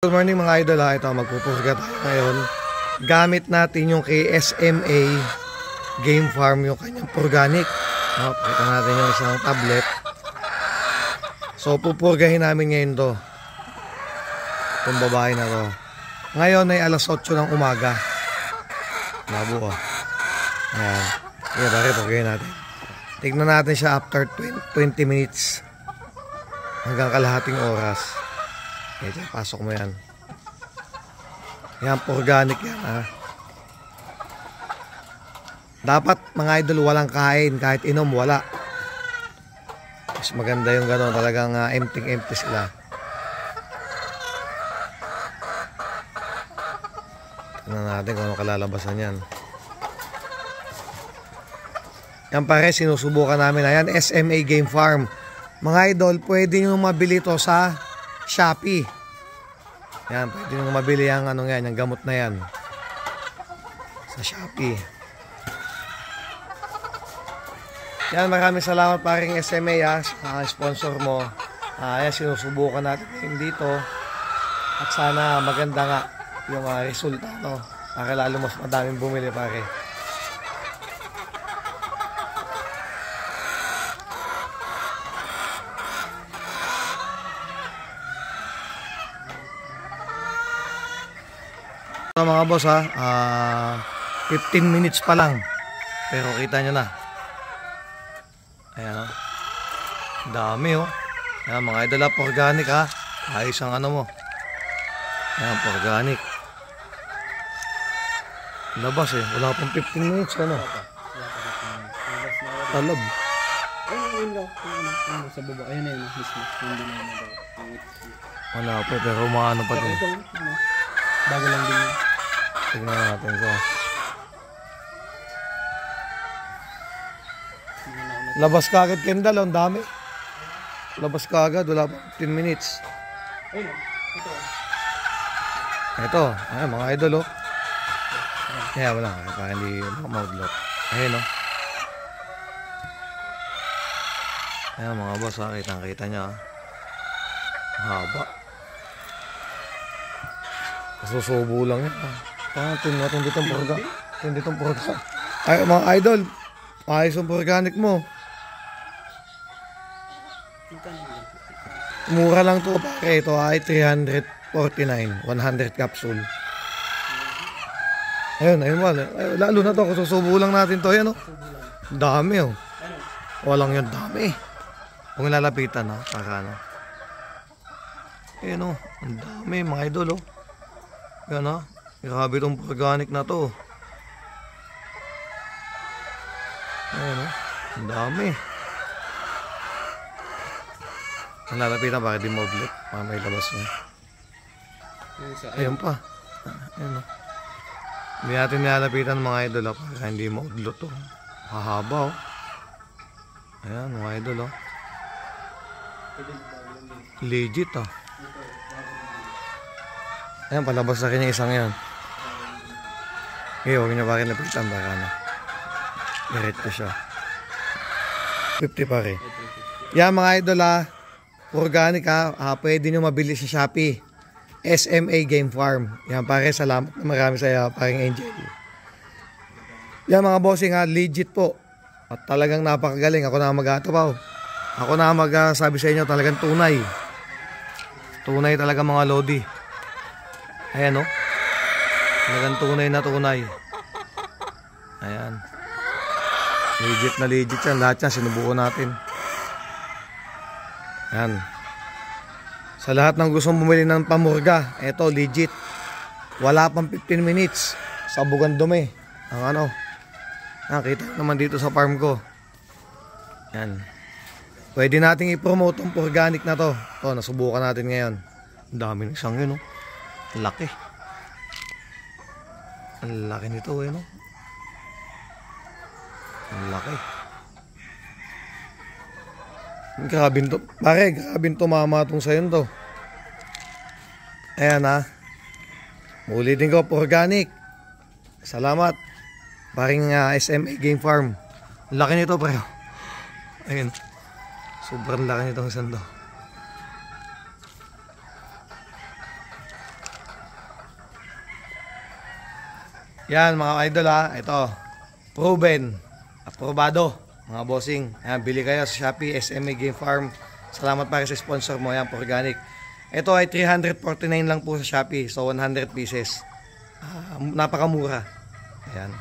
Good morning mga idol ha. Ito magpupurga tayo ngayon. Gamit natin yung kay SMA Game Farm, yung kanyang organic. Pakita natin yung isang tablet. So pupurgahin namin ngayon to. Itong babae na to. Ngayon ay alas 8 ng umaga. Labo oh. Ayan. Ayan, bakit purgahin natin. Tignan natin siya after 20 minutes. Hanggang kalahating oras. Medyo pasok mo yan. Yan, organic yan ha. Dapat mga idol walang kain. Kahit inom wala. Mas maganda yung gano'n. Talagang empty sila. Tignan natin kung ano kalalabasan yan. Yan pare, sinusubukan namin. Ayan, SMA Game Farm. Mga idol, pwede nyo mabili to sa Shopee. Yan, pwede nyo mabili yung ano yan, yung gamot na yan sa Shopee. Yan, maraming salamat paring SMA sa sponsor mo. Yan, sinusubukan natin dito. At sana maganda nga yung resulta, no? Para lalo mas madaming bumili pare. Mga boss ha, 15 minutes pa lang pero kita nyo na. Ayan o, dami o. Ayan mga idol, organic ha, ayos ang ano mo. Ayan, organic labas eh, wala pang 15 minutes ano. Talab sa baba, ayun na yun mismo. Wala pa pero maano pa din, bago lang din yun. Tignan natin ko. Labas ka agad Kendall, ang dami. Labas ka agad, wala pa 15 minutes. Ito, ay, mga idol oh. Kaya wala, kaya hindi maudlot. Ayun oh. Ayan mga boss, kitang-kita niya. Haba. Susubo lang yan. Tindi itong purga. Ay, mga idol, ayos ang organic mo. Mura lang to pare. Ito ay 349, 100 capsule. Ayun, wala. Lalo na to, susubo lang natin to. Ayan o, dami o. Walang yun, dami. Kung lalapitan ha, para ano. Ayan o, ang dami mga idol o. Yan ha, grabe itong organic na to. Ayan ha, ang dami. Ang lalapitan bakit di maudlot, may labas mo. Ayan pa. Ayan ha, hindi natin nilalapitan mga idol ha, para hindi maudlot to. Hahaba o. Ayan mga idol o. Legit ha. Ayan, palabas na rin yung isang yan. Okay, huwag nyo bakit lapitan baka na. Diretso siya. 50 pare. Yan mga idol ha, organic ha, pwede nyo mabili sa Shopee. SMA Game Farm. Yan pare, salamat na marami sa'yo paring Angel. Yan mga bossing ha, legit po. At talagang napakagaling. Ako na mag-atupaw. Ako na mag-sabi sa inyo, talagang tunay. Tunay talaga mga lodi. Ayan o, talagang tunay na tunay. Ayan, legit na legit yan. Lahat yan sinubukan natin. Ayan, sa lahat ng gustong bumili ng pamurga, eto legit. Wala pang 15 minutes. Sabugan dumi ang ano. Nakita naman dito sa farm ko. Ayan, pwede nating i-promote ang organic na to. Ito, nasubukan natin ngayon. Ang dami ng isang yun o. Laki. Ang laki nito eh no. Ang laki. Grabe to. Pare, grabe tumama itong sayon to. Ayan ha. Ulitin ko, organic. Salamat. Paring SMA Game Farm. Ang laki nito pare. Ayan. Sobrang laki nitong isang to. Yan mga idol ha, ito. Proven. Aprobado. Mga bossing. Ayan, bili kayo sa Shopee, SMA Game Farm. Salamat pare sa sponsor mo. Yan, organic. Ito ay 349 lang po sa Shopee. So 100 pieces. Napakamura. Ayan.